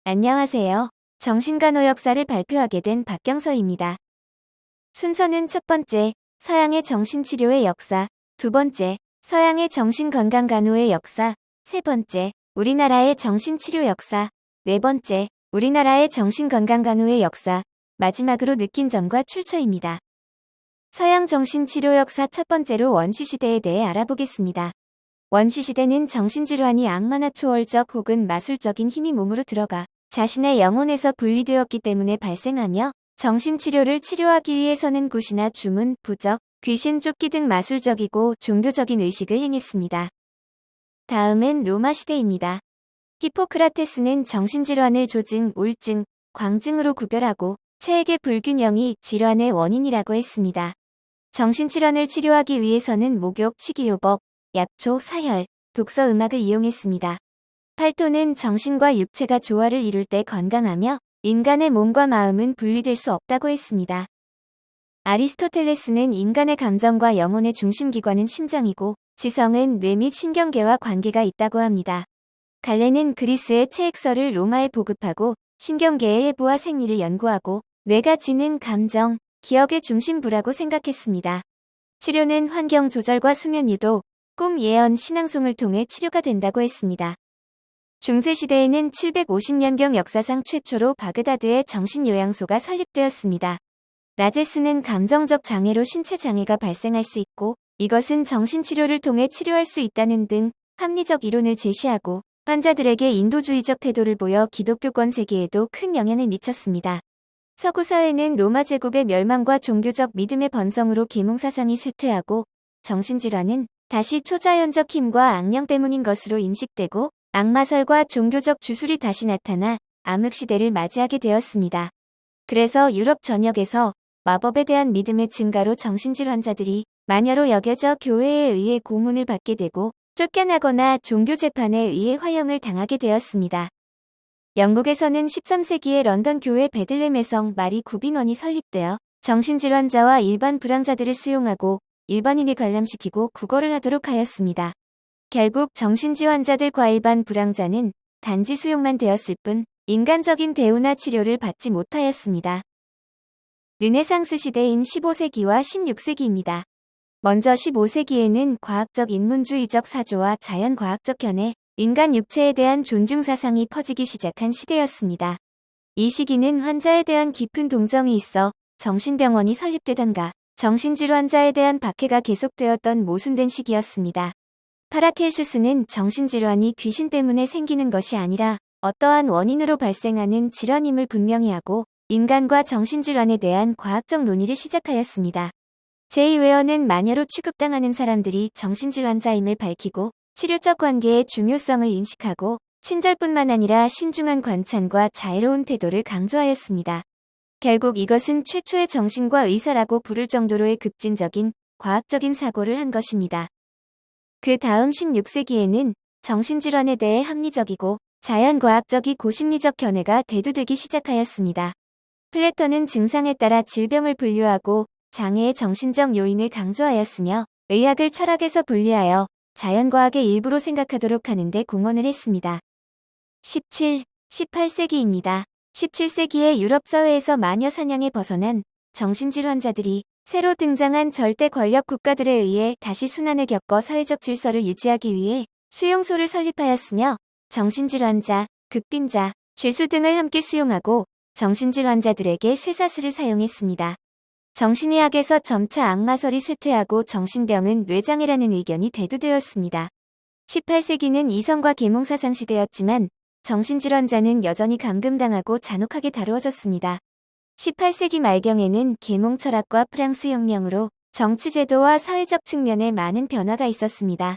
안녕하세요. 정신간호 역사를 발표하게 된 박경서입니다. 순서는 첫 번째, 서양의 정신치료의 역사, 두 번째, 서양의 정신건강간호의 역사, 세 번째, 우리나라의 정신치료 역사, 네 번째, 우리나라의 정신건강간호의 역사, 마지막으로 느낀 점과 출처입니다. 서양 정신치료 역사 첫 번째로 원시시대에 대해 알아보겠습니다. 원시시대는 정신질환이 악마나 초월적 혹은 마술적인 힘이 몸으로 들어가 자신의 영혼에서 분리되었기 때문에 발생하며 정신치료를 치료하기 위해서는 굿이나 주문, 부적, 귀신 쫓기 등 마술적이고 종교적인 의식을 행했습니다. 다음은 로마 시대입니다. 히포크라테스는 정신질환을 조증, 우울증, 광증으로 구별하고 체액의 불균형이 질환의 원인이라고 했습니다. 정신질환을 치료하기 위해서는 목욕, 식이요법, 약초, 사혈, 독서 음악을 이용했습니다. 팔토는 정신과 육체가 조화를 이룰 때 건강하며 인간의 몸과 마음은 분리될 수 없다고 했습니다. 아리스토텔레스는 인간의 감정과 영혼의 중심기관은 심장이고 지성은 뇌 및 신경계와 관계가 있다고 합니다. 갈레는 그리스의 체액설을 로마에 보급하고 신경계의 해부와 생리를 연구하고 뇌가 지능, 감정, 기억의 중심부라고 생각했습니다. 치료는 환경 조절과 수면 유도, 꿈 예언, 신앙송을 통해 치료가 된다고 했습니다. 중세시대에는 750년경 역사상 최초로 바그다드의 정신요양소가 설립되었습니다. 라제스는 감정적 장애로 신체 장애가 발생할 수 있고 이것은 정신치료를 통해 치료할 수 있다는 등 합리적 이론을 제시하고 환자들에게 인도주의적 태도를 보여 기독교권 세계에도 큰 영향을 미쳤습니다. 서구 사회는 로마 제국의 멸망과 종교적 믿음의 번성으로 계몽사상이 쇠퇴하고 정신질환은 다시 초자연적 힘과 악령 때문인 것으로 인식되고 악마설과 종교적 주술이 다시 나타나 암흑시대를 맞이하게 되었습니다. 그래서 유럽 전역에서 마법에 대한 믿음의 증가로 정신질환자들이 마녀로 여겨져 교회에 의해 고문을 받게 되고 쫓겨나거나 종교재판에 의해 화형을 당하게 되었습니다. 영국에서는 13세기에 런던 교회 베들레헴의 성 마리 구빈원이 설립되어 정신질환자와 일반 불황자들을 수용하고 일반인에 관람시키고 구걸을 하도록 하였습니다. 결국 정신질환자들과 일반 불황자는 단지 수용만 되었을 뿐 인간적인 대우나 치료를 받지 못하였습니다. 르네상스 시대인 15세기와 16세기입니다. 먼저 15세기에는 과학적 인문주의적 사조와 자연과학적 견해, 인간 육체에 대한 존중 사상이 퍼지기 시작한 시대였습니다. 이 시기는 환자에 대한 깊은 동정이 있어 정신병원이 설립되던가 정신질환자에 대한 박해가 계속되었던 모순된 시기였습니다. 파라켈수스는 정신질환이 귀신 때문에 생기는 것이 아니라 어떠한 원인으로 발생하는 질환임을 분명히 하고 인간과 정신질환에 대한 과학적 논의를 시작하였습니다. 제이 웨어는 마녀로 취급당하는 사람들이 정신질환자임을 밝히고 치료적 관계의 중요성을 인식하고 친절뿐만 아니라 신중한 관찰과 자애로운 태도를 강조하였습니다. 결국 이것은 최초의 정신과 의사라고 부를 정도로의 급진적인 과학적인 사고를 한 것입니다. 그 다음 16세기에는 정신질환에 대해 합리적이고 자연과학적이고 심리적 견해가 대두되기 시작하였습니다. 플래톤은 증상에 따라 질병을 분류하고 장애의 정신적 요인을 강조하였으며 의학을 철학에서 분리하여 자연과학의 일부로 생각하도록 하는데 공헌을 했습니다. 18세기입니다. 17세기의 유럽 사회에서 마녀 사냥에 벗어난 정신질환자들이 새로 등장한 절대 권력 국가들에 의해 다시 순환을 겪어 사회적 질서를 유지하기 위해 수용소를 설립하였으며 정신질환자, 극빈자, 죄수 등을 함께 수용하고 정신질환자들에게 쇠사슬을 사용했습니다. 정신의학에서 점차 악마설이 쇠퇴하고 정신병은 뇌장애라는 의견이 대두되었습니다. 18세기는 이성과 계몽사상 시대였지만 정신질환자는 여전히 감금당하고 잔혹하게 다루어졌습니다. 18세기 말경에는 계몽 철학과 프랑스 혁명으로 정치제도와 사회적 측면에 많은 변화가 있었습니다.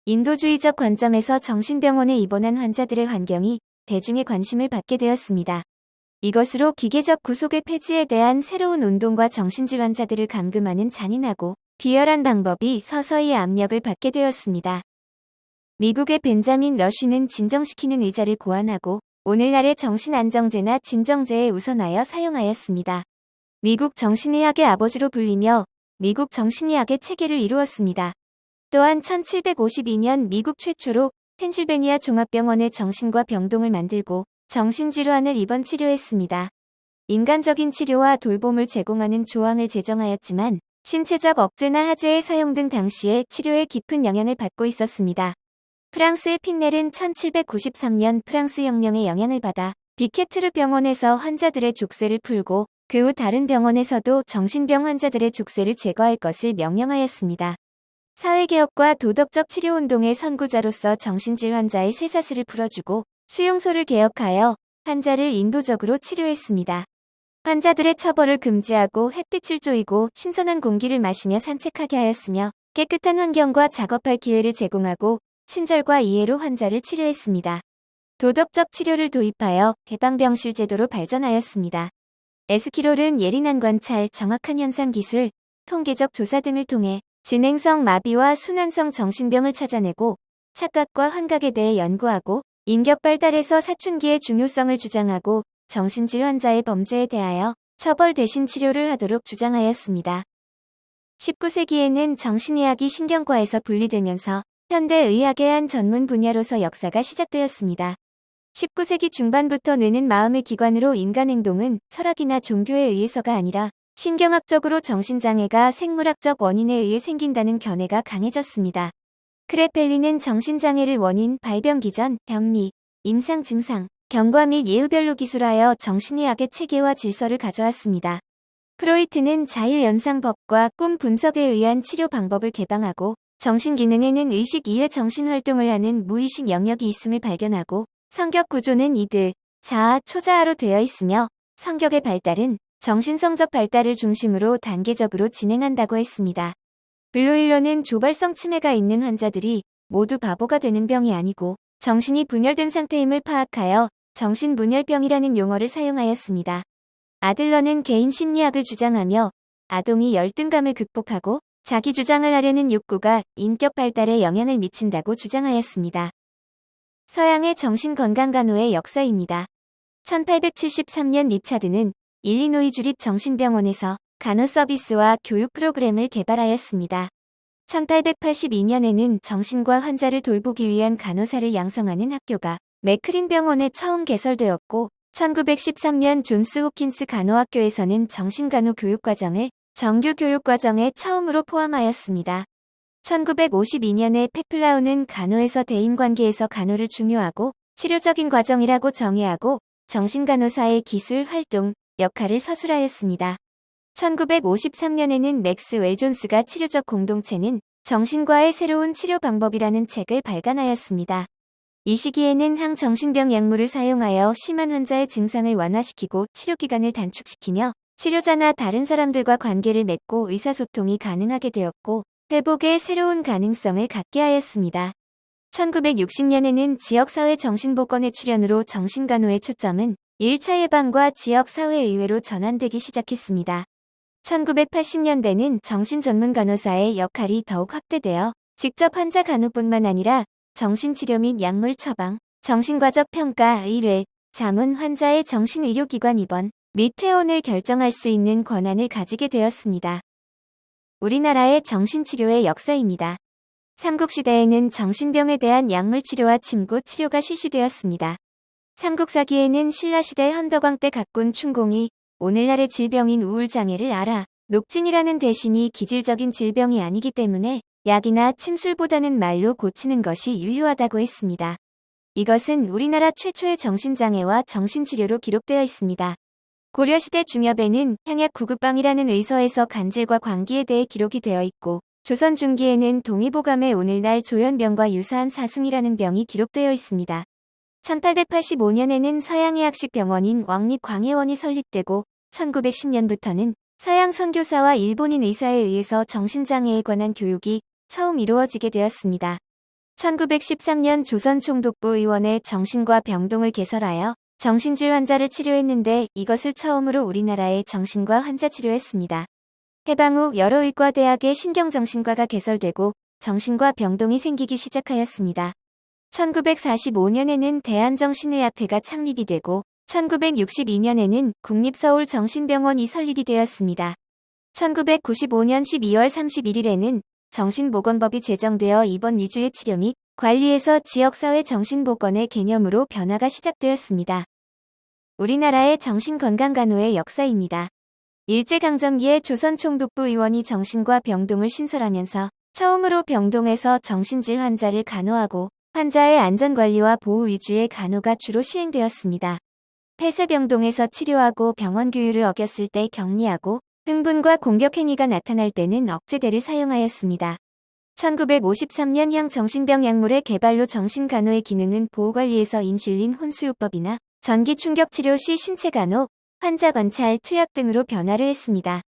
인도주의적 관점에서 정신병원에 입원한 환자들의 환경이 대중의 관심을 받게 되었습니다. 이것으로 기계적 구속의 폐지에 대한 새로운 운동과 정신질환자들을 감금하는 잔인하고 비열한 방법이 서서히 압력을 받게 되었습니다. 미국의 벤자민 러쉬는 진정시키는 의자를 고안하고 오늘날의 정신안정제나 진정제에 우선하여 사용하였습니다. 미국 정신의학의 아버지로 불리며 미국 정신의학의 체계를 이루었습니다. 또한 1752년 미국 최초로 펜실베니아 종합병원의 정신과 병동을 만들고 정신질환을 입원 치료했습니다. 인간적인 치료와 돌봄을 제공하는 조항을 제정하였지만 신체적 억제나 하제의 사용 등 당시에 치료에 깊은 영향을 받고 있었습니다. 프랑스의 핀넬은 1793년 프랑스 혁명의 영향을 받아 비케트르 병원에서 환자들의 족쇄를 풀고 그 후 다른 병원에서도 정신병 환자들의 족쇄를 제거할 것을 명령하였습니다. 사회개혁과 도덕적 치료운동의 선구자로서 정신질 환자의 쇠사슬을 풀어주고 수용소를 개혁하여 환자를 인도적으로 치료했습니다. 환자들의 처벌을 금지하고 햇빛을 쬐이고 신선한 공기를 마시며 산책하게 하였으며 깨끗한 환경과 작업할 기회를 제공하고 친절과 이해로 환자를 치료했습니다. 도덕적 치료를 도입하여 개방병실 제도로 발전하였습니다. 에스키롤은 예민한 관찰, 정확한 현상 기술, 통계적 조사 등을 통해 진행성 마비와 순환성 정신병을 찾아내고 착각과 환각에 대해 연구하고 인격 발달에서 사춘기의 중요성을 주장하고 정신질 환자의 범죄에 대하여 처벌 대신 치료를 하도록 주장하였습니다. 19세기에는 정신의학이 신경과에서 분리되면서 현대의학의 한 전문 분야로서 역사가 시작되었습니다. 19세기 중반부터 뇌는 마음의 기관으로 인간 행동은 철학이나 종교에 의해서가 아니라 신경학적으로 정신장애가 생물학적 원인에 의해 생긴다는 견해가 강해졌습니다. 크레펠리는 정신장애를 원인, 발병 기전, 병리, 임상 증상, 경과 및 예후별로 기술하여 정신의학의 체계와 질서를 가져왔습니다. 프로이트는 자유연상법과 꿈 분석에 의한 치료 방법을 개방하고 정신기능에는 의식 이외 정신활동을 하는 무의식 영역이 있음을 발견하고 성격 구조는 이드, 자아, 초자아로 되어 있으며 성격의 발달은 정신성적 발달을 중심으로 단계적으로 진행한다고 했습니다. 블루일러는 조발성 치매가 있는 환자들이 모두 바보가 되는 병이 아니고 정신이 분열된 상태임을 파악하여 정신분열병이라는 용어를 사용하였습니다. 아들러는 개인 심리학을 주장하며 아동이 열등감을 극복하고 자기 주장을 하려는 욕구가 인격 발달에 영향을 미친다고 주장하였습니다. 서양의 정신건강간호의 역사입니다. 1873년 리차드는 일리노이 주립 정신병원에서 간호 서비스와 교육 프로그램을 개발하였습니다. 1882년에는 정신과 환자를 돌보기 위한 간호사를 양성하는 학교가 맥크린 병원에 처음 개설되었고 1913년 존스 홉킨스 간호학교에서는 정신간호 교육과정을 정규 교육과정에 처음으로 포함하였습니다. 1952년에 페플라우는 간호에서 대인관계에서 간호를 중요하고 치료적인 과정이라고 정의하고 정신간호사의 기술, 활동, 역할을 서술하였습니다. 1953년에는 맥스웰 존스가 치료적 공동체는 정신과의 새로운 치료 방법이라는 책을 발간하였습니다. 이 시기에는 항정신병 약물을 사용하여 심한 환자의 증상을 완화시키고 치료기간을 단축시키며 치료자나 다른 사람들과 관계를 맺고 의사소통이 가능하게 되었고 회복의 새로운 가능성을 갖게 하였습니다. 1960년에는 지역사회 정신보건의 출현으로 정신간호의 초점은 1차 예방과 지역사회의회로 전환되기 시작했습니다. 1980년대는 정신전문간호사의 역할이 더욱 확대되어 직접 환자 간호뿐만 아니라 정신치료 및 약물 처방, 정신과적 평가, 의뢰, 자문, 환자의 정신의료기관 입원 및 퇴원을 결정할 수 있는 권한을 가지게 되었습니다. 우리나라의 정신치료의 역사입니다. 삼국시대에는 정신병에 대한 약물치료와 침구 치료가 실시되었습니다. 삼국사기에는 신라시대 현덕왕 때 각군 춘공이 오늘날의 질병인 우울장애를 알아 녹진이라는 대신이 기질적인 질병이 아니기 때문에 약이나 침술보다는 말로 고치는 것이 유효하다고 했습니다. 이것은 우리나라 최초의 정신장애와 정신치료로 기록되어 있습니다. 고려시대 중엽에는 향약구급방이라는 의서에서 간질과 광기에 대해 기록이 되어 있고 조선 중기에는 동의보감에 오늘날 조현병과 유사한 사숭이라는 병이 기록되어 있습니다. 1885년에는 서양의학식 병원인 왕립광해원이 설립되고 1910년부터는 서양 선교사와 일본인 의사에 의해서 정신장애에 관한 교육이 처음 이루어지게 되었습니다. 1913년 조선 총독부 의원회 정신과 병동을 개설하여 정신질 환자를 치료했는데 이것을 처음으로 우리나라에 정신과 환자 치료했습니다. 해방 후 여러 의과대학의 신경정신과가 개설되고 정신과 병동이 생기기 시작하였습니다. 1945년에는 대한정신의학회가 창립이 되고 1962년에는 국립서울정신병원이 설립이 되었습니다. 1995년 12월 31일에는 정신보건법이 제정되어 입원 위주의 치료 및 관리에서 지역사회 정신보건의 개념으로 변화가 시작되었습니다. 우리나라의 정신건강간호의 역사입니다. 일제강점기에 조선 총독부 의원이 정신과 병동을 신설하면서 처음으로 병동에서 정신질 환자를 간호하고 환자의 안전관리와 보호 위주의 간호가 주로 시행되었습니다. 폐쇄병동에서 치료하고 병원 규율을 어겼을 때 격리하고 흥분과 공격 행위가 나타날 때는 억제대를 사용하였습니다. 1953년형 정신병 약물의 개발로 정신간호의 기능은 보호관리에서 인슐린 혼수요법이나 전기충격치료 시 신체간호, 환자 관찰, 투약 등으로 변화를 했습니다.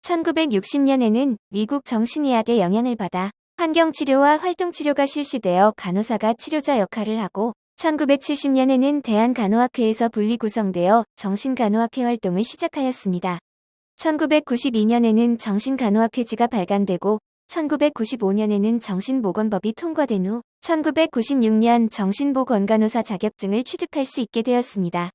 1960년에는 미국 정신의학의 영향을 받아 환경치료와 활동치료가 실시되어 간호사가 치료자 역할을 하고 1970년에는 대한간호학회에서 분리 구성되어 정신간호학회 활동을 시작하였습니다. 1992년에는 정신간호학회지가 발간되고 1995년에는 정신보건법이 통과된 후 1996년 정신보건간호사 자격증을 취득할 수 있게 되었습니다.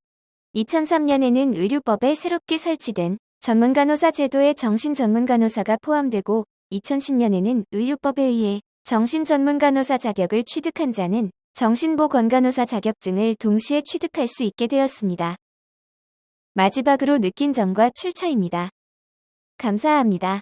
2003년에는 의료법에 새롭게 설치된 전문간호사 제도에 정신전문간호사가 포함되고 2010년에는 의료법에 의해 정신전문간호사 자격을 취득한 자는 정신보건간호사 자격증을 동시에 취득할 수 있게 되었습니다. 마지막으로 느낀 점과 출처입니다. 감사합니다.